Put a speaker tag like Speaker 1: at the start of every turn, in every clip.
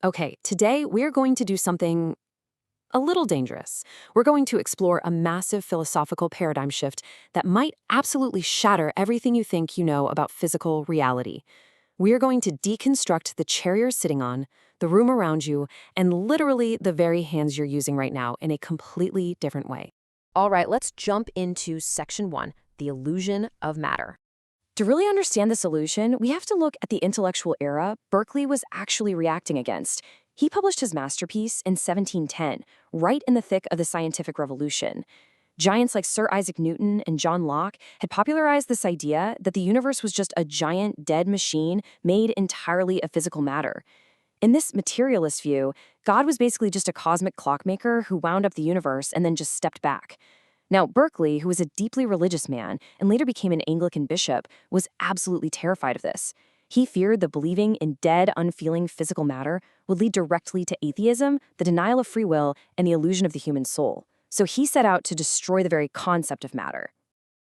Speaker 1: Okay, today we're going to do something a little dangerous. We're going to explore a massive philosophical paradigm shift that might absolutely shatter everything you think you know about physical reality. We are going to deconstruct the chair you're sitting on, the room around you, and literally the very hands you're using right now in a completely different way.
Speaker 2: All right, let's jump into section 1, the illusion of matter.
Speaker 1: To really understand the solution, we have to look at the intellectual era Berkeley was actually reacting against. He published his masterpiece in 1710, right in the thick of the scientific revolution. Giants like Sir Isaac Newton and John Locke had popularized this idea that the universe was just a giant dead machine made entirely of physical matter. In this materialist view, God was basically just a cosmic clockmaker who wound up the universe and then just stepped back. Now, Berkeley, who was a deeply religious man and later became an Anglican bishop, was absolutely terrified of this. He feared that believing in dead, unfeeling physical matter would lead directly to atheism, the denial of free will, and the illusion of the human soul. So he set out to destroy the very concept of matter.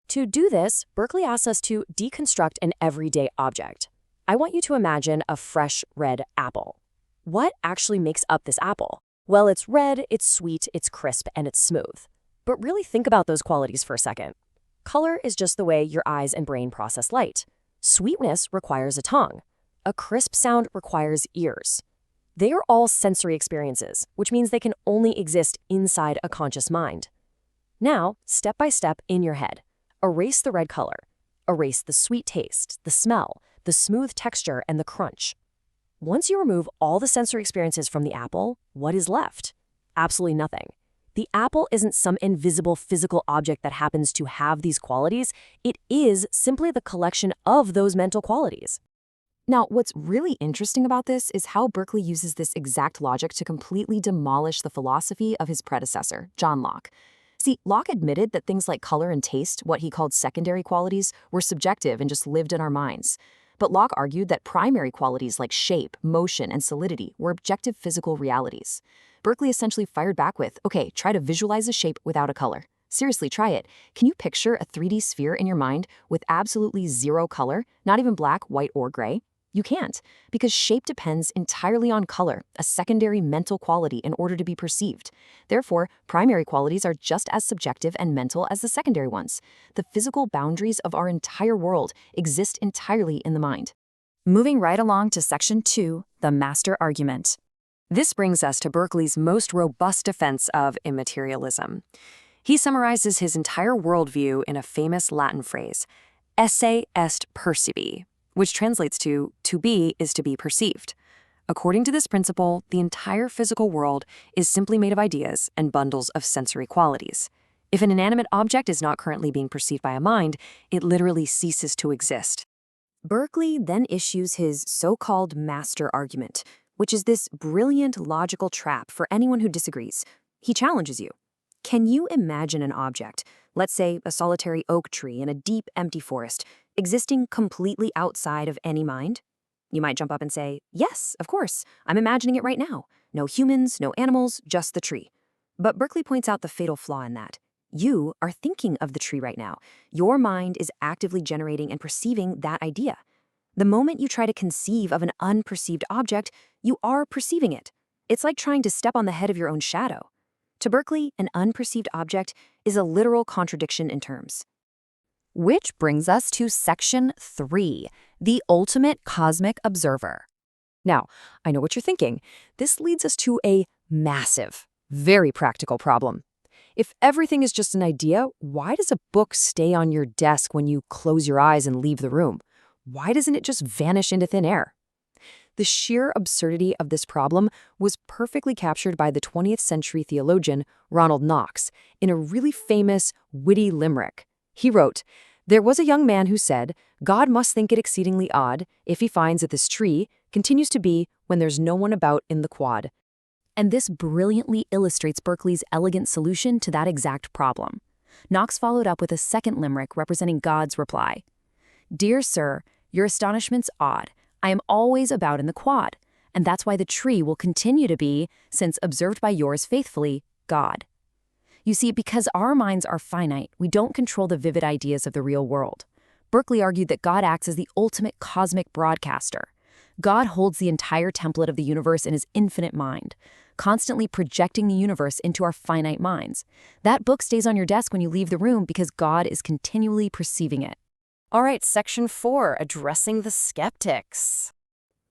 Speaker 2: To do this, Berkeley asks us to deconstruct an everyday object. I want you to imagine a fresh red apple. What actually makes up this apple? Well, it's red, it's sweet, it's crisp, and it's smooth. But really think about those qualities for a second. Color is just the way your eyes and brain process light. Sweetness requires a tongue. A crisp sound requires ears. They are all sensory experiences, which means they can only exist inside a conscious mind. Now, step by step in your head, erase the red color. Erase the sweet taste, the smell, the smooth texture, and the crunch. Once you remove all the sensory experiences from the apple, what is left? Absolutely nothing. The apple isn't some invisible physical object that happens to have these qualities. It is simply the collection of those mental qualities.
Speaker 1: Now, what's really interesting about this is how Berkeley uses this exact logic to completely demolish the philosophy of his predecessor, John Locke. See, Locke admitted that things like color and taste, what he called secondary qualities, were subjective and just lived in our minds. But Locke argued that primary qualities like shape, motion, and solidity were objective physical realities. Berkeley essentially fired back with, okay, try to visualize a shape without a color. Seriously, try it. Can you picture a 3D sphere in your mind with absolutely zero color, not even black, white, or gray? You can't, because shape depends entirely on color, a secondary mental quality in order to be perceived. Therefore, primary qualities are just as subjective and mental as the secondary ones. The physical boundaries of our entire world exist entirely in the mind. Moving right along to section 2, the master argument. This brings us to Berkeley's most robust defense of immaterialism. He summarizes his entire worldview in a famous Latin phrase, Esse est percipi, which translates to be is to be perceived. According to this principle, the entire physical world is simply made of ideas and bundles of sensory qualities. If an inanimate object is not currently being perceived by a mind, it literally ceases to exist. Berkeley then issues his so-called master argument, which is this brilliant logical trap for anyone who disagrees. He challenges you. Can you imagine an object, let's say a solitary oak tree in a deep, empty forest, existing completely outside of any mind? You might jump up and say, yes, of course, I'm imagining it right now. No humans, no animals, just the tree. But Berkeley points out the fatal flaw in that. You are thinking of the tree right now. Your mind is actively generating and perceiving that idea. The moment you try to conceive of an unperceived object, you are perceiving it. It's like trying to step on the head of your own shadow. To Berkeley, an unperceived object is a literal contradiction in terms.
Speaker 2: Which brings us to section 3, the ultimate cosmic observer. Now, I know what you're thinking. This leads us to a massive, very practical problem. If everything is just an idea, why does a book stay on your desk when you close your eyes and leave the room? Why doesn't it just vanish into thin air? The sheer absurdity of this problem was perfectly captured by the 20th century theologian Ronald Knox in a really famous, witty limerick. He wrote, "There was a young man who said, God must think it exceedingly odd if he finds that this tree continues to be when there's no one about in the quad." And this brilliantly illustrates Berkeley's elegant solution to that exact problem. Knox followed up with a second limerick representing God's reply. "Dear sir, your astonishment's odd. I am always about in the quad, and that's why the tree will continue to be, since observed by yours faithfully, God." You see, because our minds are finite, we don't control the vivid ideas of the real world. Berkeley argued that God acts as the ultimate cosmic broadcaster. God holds the entire template of the universe in his infinite mind, constantly projecting the universe into our finite minds. That book stays on your desk when you leave the room because God is continually perceiving it.
Speaker 3: All right, section 4, addressing the skeptics.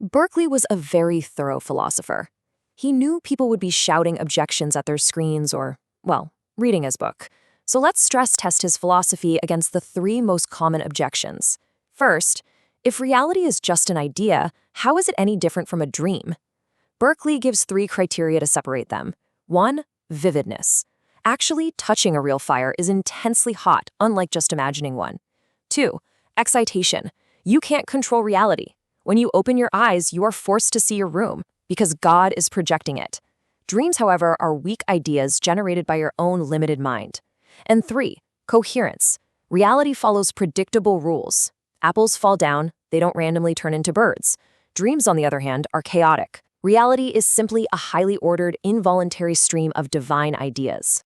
Speaker 1: Berkeley was a very thorough philosopher. He knew people would be shouting objections at their screens or, well, reading his book. So let's stress test his philosophy against the 3 most common objections. First, if reality is just an idea, how is it any different from a dream? Berkeley gives 3 criteria to separate them. 1, vividness. Actually, touching a real fire is intensely hot, unlike just imagining one. 2, excitation. You can't control reality. When you open your eyes, you are forced to see your room because God is projecting it. Dreams, however, are weak ideas generated by your own limited mind. And 3, coherence. Reality follows predictable rules. Apples fall down, they don't randomly turn into birds. Dreams, on the other hand, are chaotic. Reality is simply a highly ordered, involuntary stream of divine ideas.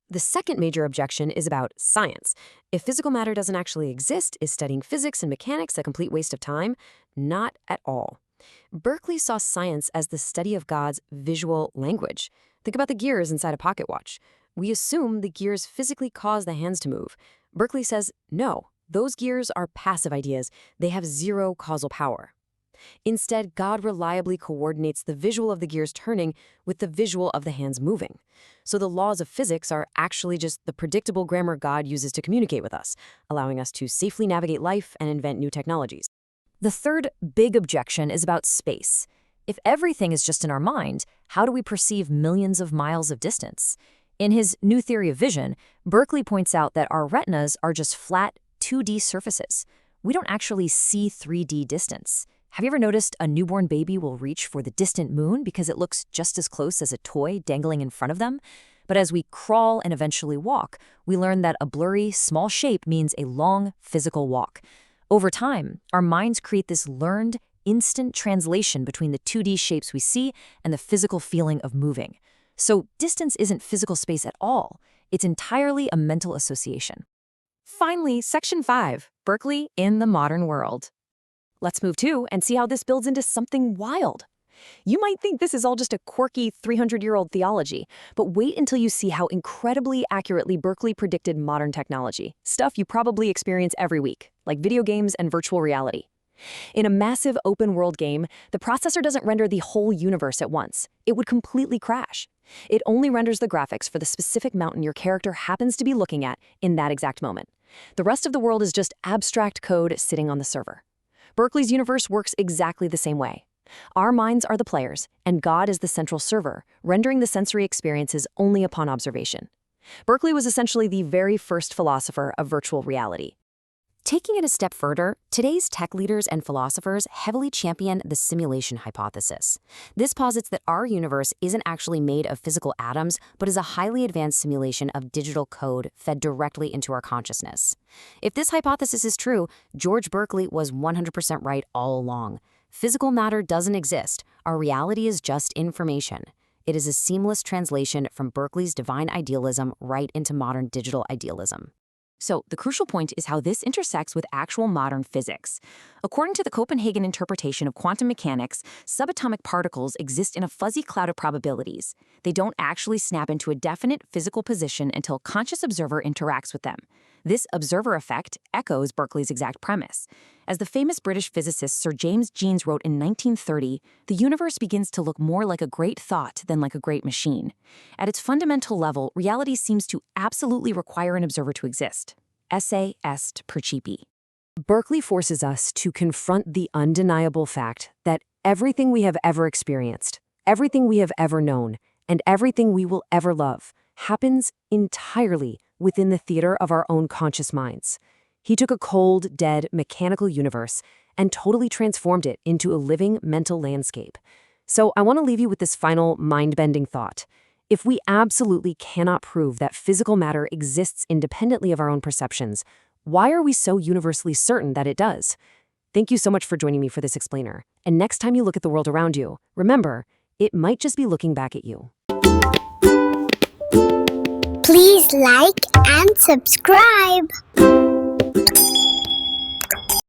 Speaker 1: The second major objection is about science. If physical matter doesn't actually exist, is studying physics and mechanics a complete waste of time? Not at all. Berkeley saw science as the study of God's visual language. Think about the gears inside a pocket watch. We assume the gears physically cause the hands to move. Berkeley says, no, those gears are passive ideas. They have zero causal power. Instead, God reliably coordinates the visual of the gears turning with the visual of the hands moving. So the laws of physics are actually just the predictable grammar God uses to communicate with us, allowing us to safely navigate life and invent new technologies. The third big objection is about space. If everything is just in our mind, how do we perceive millions of miles of distance? In his New Theory of Vision, Berkeley points out that our retinas are just flat 2D surfaces. We don't actually see 3D distance. Have you ever noticed a newborn baby will reach for the distant moon because it looks just as close as a toy dangling in front of them? But as we crawl and eventually walk, we learn that a blurry, small shape means a long, physical walk. Over time, our minds create this learned, instant translation between the 2D shapes we see and the physical feeling of moving. So distance isn't physical space at all. It's entirely a mental association. Finally, section 5, Berkeley in the modern world. Let's move to and see how this builds into something wild. You might think this is all just a quirky 300-year-old theology, but wait until you see how incredibly accurately Berkeley predicted modern technology, stuff you probably experience every week, like video games and virtual reality. In a massive open-world game, the processor doesn't render the whole universe at once. It would completely crash. It only renders the graphics for the specific mountain your character happens to be looking at in that exact moment. The rest of the world is just abstract code sitting on the server. Berkeley's universe works exactly the same way. Our minds are the players, and God is the central server, rendering the sensory experiences only upon observation. Berkeley was essentially the very first philosopher of virtual reality. Taking it a step further, today's tech leaders and philosophers heavily champion the simulation hypothesis. This posits that our universe isn't actually made of physical atoms, but is a highly advanced simulation of digital code fed directly into our consciousness. If this hypothesis is true, George Berkeley was 100% right all along. Physical matter doesn't exist. Our reality is just information. It is a seamless translation from Berkeley's divine idealism right into modern digital idealism. So the crucial point is how this intersects with actual modern physics. According to the Copenhagen interpretation of quantum mechanics, subatomic particles exist in a fuzzy cloud of probabilities. They don't actually snap into a definite physical position until a conscious observer interacts with them. This observer effect echoes Berkeley's exact premise. As the famous British physicist Sir James Jeans wrote in 1930, the universe begins to look more like a great thought than like a great machine. At its fundamental level, reality seems to absolutely require an observer to exist. Esse est percipi. Berkeley forces us to confront the undeniable fact that everything we have ever experienced, everything we have ever known, and everything we will ever love happens entirely within the theater of our own conscious minds. He took a cold, dead, mechanical universe and totally transformed it into a living mental landscape. So I want to leave you with this final mind-bending thought. If we absolutely cannot prove that physical matter exists independently of our own perceptions, why are we so universally certain that it does? Thank you so much for joining me for this explainer. And next time you look at the world around you, remember, it might just be looking back at you.
Speaker 4: Please like and subscribe.